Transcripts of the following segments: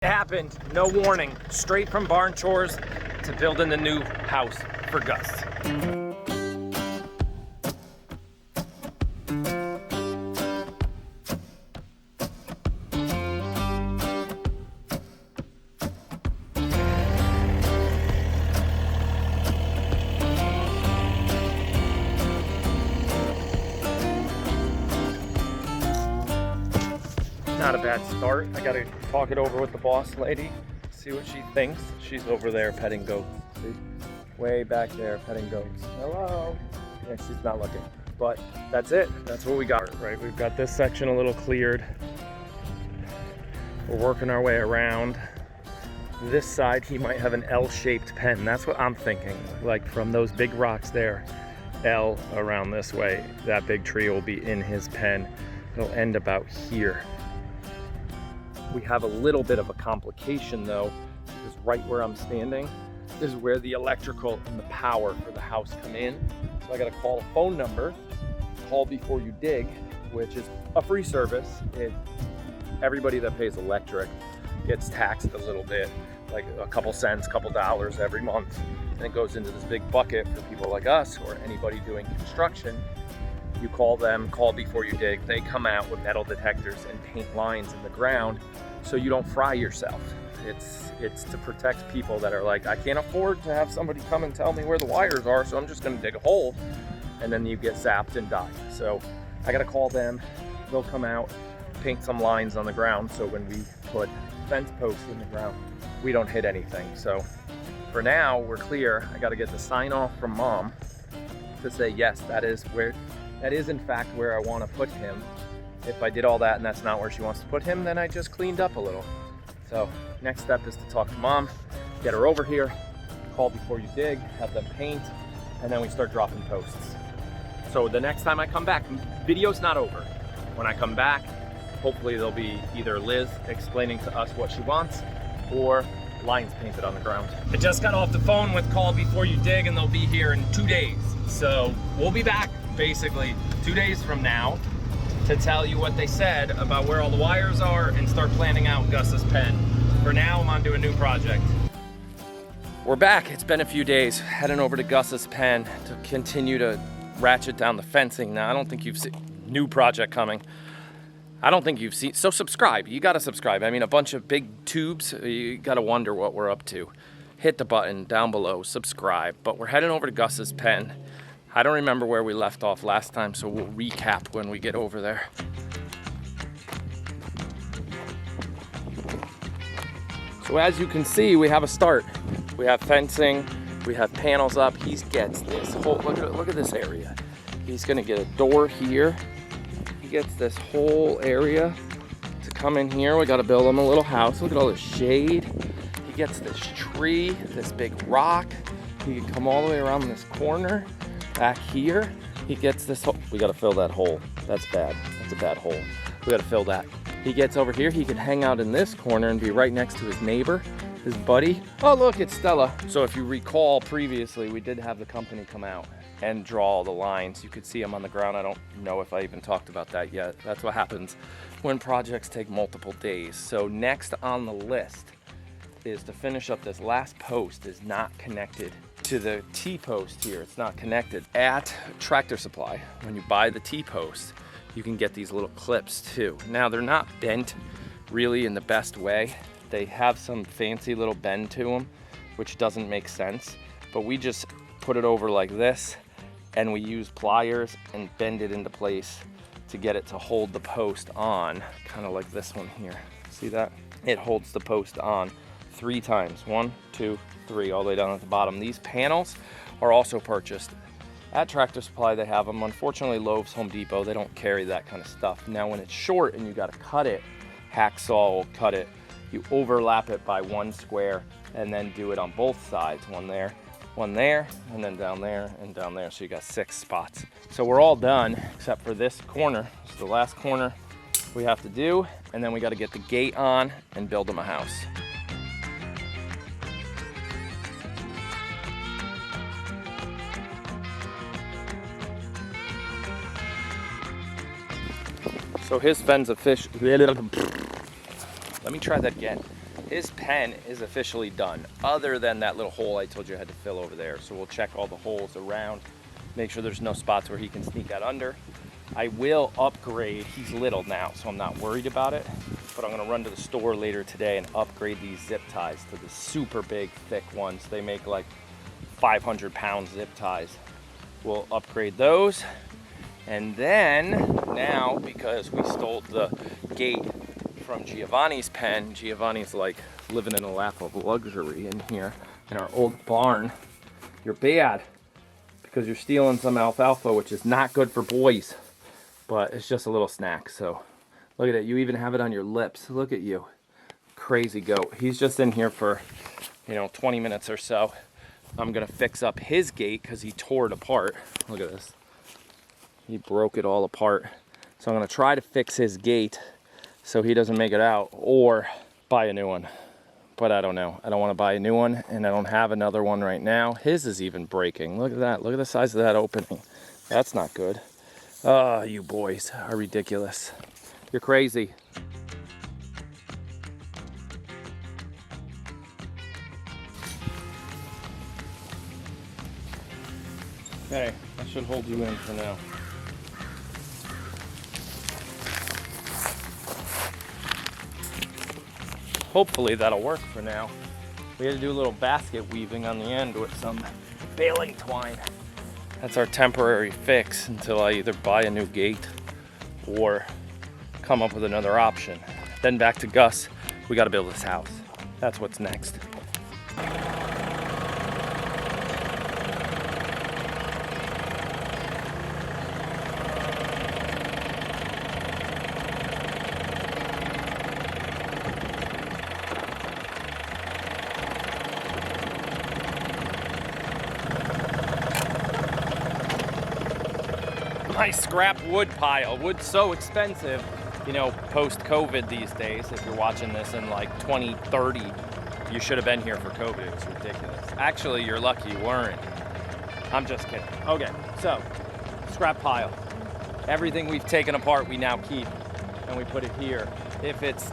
It happened, no warning, straight from barn chores to building a new house for Gus. Not a bad start. I gotta talk it over with the boss lady, see what she thinks. She's over there petting goats. See? Way back there petting goats. Hello. Yeah, she's not looking. But that's it. That's what we got, right? We've got this section a little cleared. We're working our way around. This side, he might have an L-shaped pen. That's what I'm thinking. Like from those big rocks there, L around this way. That big tree will be in his pen. It'll end about here. We have a little bit of a complication though, because right where I'm standing is where the electrical and the power for the house come in. So I gotta call a phone number, call before you dig, which is a free service. Everybody that pays electric gets taxed a little bit, like a couple cents, couple dollars every month. And it goes into this big bucket for people like us or anybody doing construction. You call them, call before you dig. They come out with metal detectors and paint lines in the ground so you don't fry yourself. It's to protect people that are like, I can't afford to have somebody come and tell me where the wires are, so I'm just gonna dig a hole, and then you get zapped and die. So I gotta call them, they'll come out, paint some lines on the ground so when we put fence posts in the ground, we don't hit anything. So for now, we're clear. I gotta get the sign off from Mom to say, yes, that is in fact where I want to put him. If I did all that and that's not where she wants to put him, then I just cleaned up a little. So next step is to talk to Mom, get her over here, call before you dig, have them paint, and then we start dropping posts. So the next time I come back, video's not over. When I come back, hopefully there'll be either Liz explaining to us what she wants or lines painted on the ground. I just got off the phone with Call Before You Dig, and they'll be here in 2 days. So we'll be back basically 2 days from now to tell you what they said about where all the wires are and start planning out Gus's pen. For now, I'm on to a new project. We're back. It's been a few days, heading over to Gus's pen to continue to ratchet down the fencing. Now, I don't think you've seen new project coming. I don't think you've seen, so subscribe. You gotta subscribe. I mean, a bunch of big tubes, you gotta wonder what we're up to. Hit the button down below, subscribe. But we're heading over to Gus's pen. I don't remember where we left off last time, so we'll recap when we get over there. So as you can see, we have a start. We have fencing, we have panels up. He gets this whole, look at this area. He's gonna get a door here. He gets this whole area to come in here. We gotta build him a little house. Look at all this shade. He gets this tree, this big rock. He can come all the way around this corner. Back here, he gets this hole. We gotta fill that hole. That's bad. That's a bad hole. We gotta fill that. He gets over here, he can hang out in this corner and be right next to his neighbor, his buddy. Oh look, it's Stella. So if you recall previously, we did have the company come out and draw all the lines. You could see them on the ground. I don't know if I even talked about that yet. That's what happens when projects take multiple days. So next on the list is to finish up this last post. Is not connected to the T-post here. It's not connected. At Tractor Supply, when you buy the T-post, you can get these little clips too. Now they're not bent really in the best way. They have some fancy little bend to them, which doesn't make sense, but we just put it over like this and we use pliers and bend it into place to get it to hold the post on, kind of like this one here. See that? It holds the post on 3 times. 1, 2, 3, all the way down at the bottom. These panels are also purchased at Tractor Supply. They have them. Unfortunately, Lowe's, Home Depot, they don't carry that kind of stuff. Now, when it's short and you got to cut it, hacksaw will cut it. You overlap it by 1 square and then do it on both sides. 1 there, and then down there and down there. So you got 6 spots. So we're all done except for this corner. It's the last corner we have to do, and then we got to get the gate on and build them a house. So his fence official. Let me try that again. his pen is officially done, other than that little hole I told you I had to fill over there. So we'll check all the holes around, make sure there's no spots where he can sneak out under. I will upgrade, he's little now, so I'm not worried about it, but I'm gonna run to the store later today and upgrade these zip ties to the super big, thick ones. They make like 500-pound zip ties. We'll upgrade those. And then now, because we stole the gate from Giovanni's pen, Giovanni's like living in a lap of luxury in here in our old barn. You're bad because you're stealing some alfalfa, which is not good for boys, but it's just a little snack. So look at it, you even have it on your lips. Look at you, crazy goat. He's just in here for, 20 minutes or so. I'm gonna fix up his gate because he tore it apart. Look at this. He broke it all apart. So I'm gonna try to fix his gate so he doesn't make it out, or buy a new one. But I don't know. I don't wanna buy a new one, and I don't have another one right now. His is even breaking. Look at that. Look at the size of that opening. That's not good. Oh, you boys are ridiculous. You're crazy. Okay, I should hold you in for now. Hopefully that'll work for now. We had to do a little basket weaving on the end with some baling twine. That's our temporary fix until I either buy a new gate or come up with another option. Then back to Gus, we gotta build this house. That's what's next. My scrap wood pile. Wood's so expensive, post-COVID these days. If you're watching this in like 2030, you should have been here for COVID. It was ridiculous. Actually, you're lucky you weren't. I'm just kidding. Okay, so scrap pile. Everything we've taken apart, we now keep, and we put it here. If it's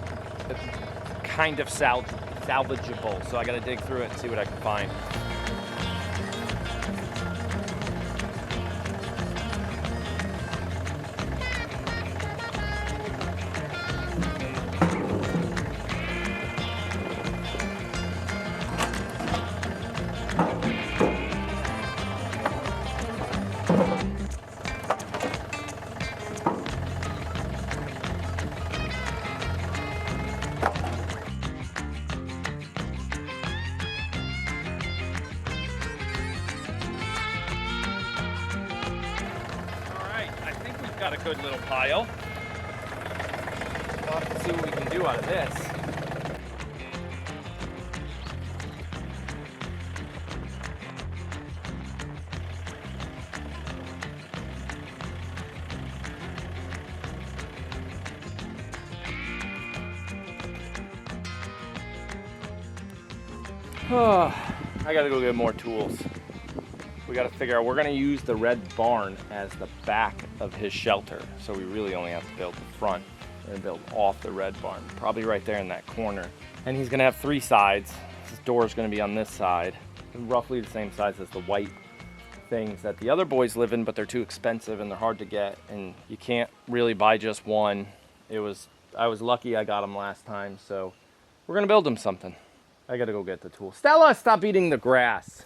kind of salvageable, so I gotta dig through it and see what I can find. Got a good little pile. We'll have to see what we can do out of this. Oh, I gotta go get more tools. We got to figure out, we're going to use the red barn as the back of his shelter. So we really only have to build the front. We're going to build off the red barn, probably right there in that corner. And he's going to have 3 sides. His door is going to be on this side, roughly the same size as the white things that the other boys live in, but they're too expensive and they're hard to get. And you can't really buy just one. I was lucky I got them last time, so we're going to build him something. I got to go get the tool. Stella, stop eating the grass.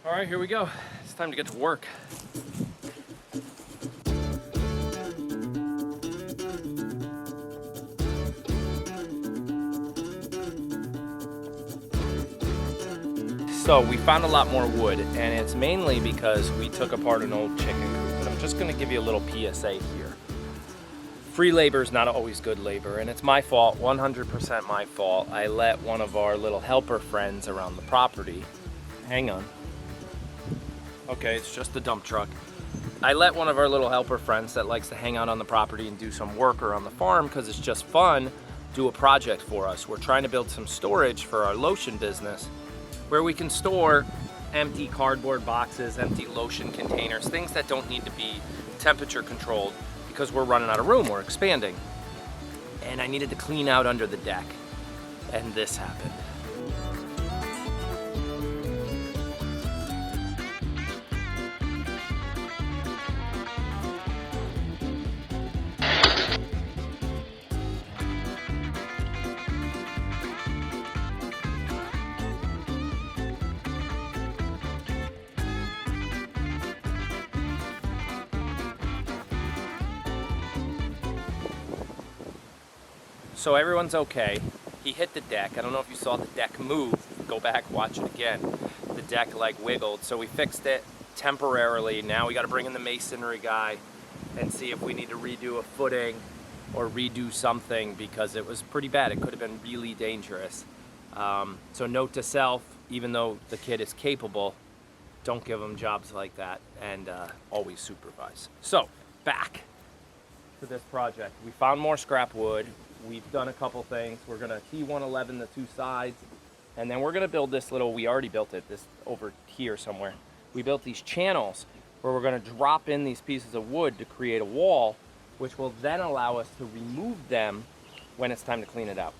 All right, here we go. It's time to get to work. So we found a lot more wood, and it's mainly because we took apart an old chicken coop. But I'm just gonna give you a little PSA here. Free labor is not always good labor, and it's my fault, 100% my fault. I let one of our little helper friends around the property, hang on. Okay, it's just the dump truck. I let one of our little helper friends that likes to hang out on the property and do some work around the farm because it's just fun, do a project for us. We're trying to build some storage for our lotion business where we can store empty cardboard boxes, empty lotion containers, things that don't need to be temperature controlled because we're running out of room, we're expanding. And I needed to clean out under the deck, and this happened. So everyone's okay. He hit the deck. I don't know if you saw the deck move. Go back, watch it again. The deck like wiggled, so we fixed it temporarily. Now we got to bring in the masonry guy and see if we need to redo a footing or redo something because it was pretty bad. It could have been really dangerous. So note to self, even though the kid is capable, don't give him jobs like that, and always supervise. So back to this project. We found more scrap wood. We've done a couple things. We're gonna T111 the two sides, and then we're gonna build this little, we already built it, this over here somewhere. We built these channels where we're gonna drop in these pieces of wood to create a wall, which will then allow us to remove them when it's time to clean it out.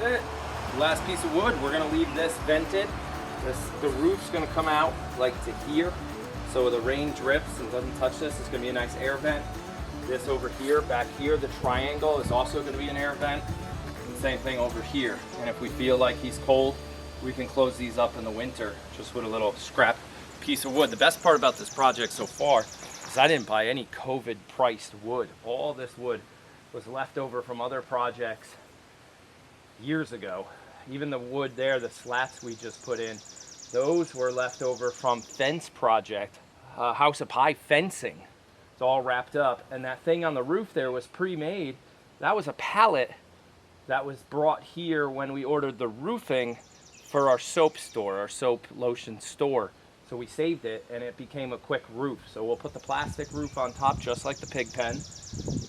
It. Last piece of wood, we're gonna leave this vented. The roof's gonna come out like to here, so the rain drips and doesn't touch this. It's gonna be a nice air vent. This over here, back here, the triangle is also gonna be an air vent. And same thing over here. And if we feel like he's cold, we can close these up in the winter just with a little scrap piece of wood. The best part about this project so far is I didn't buy any COVID priced wood. All this wood was left over from other projects years ago. Even the wood there, the slats we just put in, those were left over from fence project, House of Pie fencing. It's all wrapped up. And that thing on the roof there was pre-made. That was a pallet that was brought here when we ordered the roofing for our soap store, our soap lotion store. So we saved it and it became a quick roof. So we'll put the plastic roof on top just like the pig pen,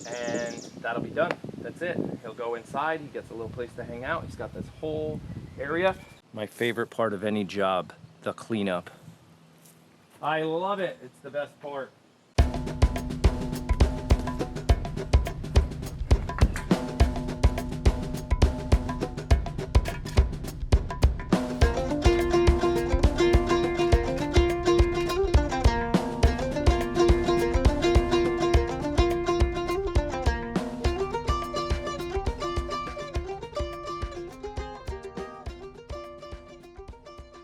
and that'll be done. That's it. He'll go inside, he gets a little place to hang out. He's got this whole area. My favorite part of any job, the cleanup. I love it. It's the best part.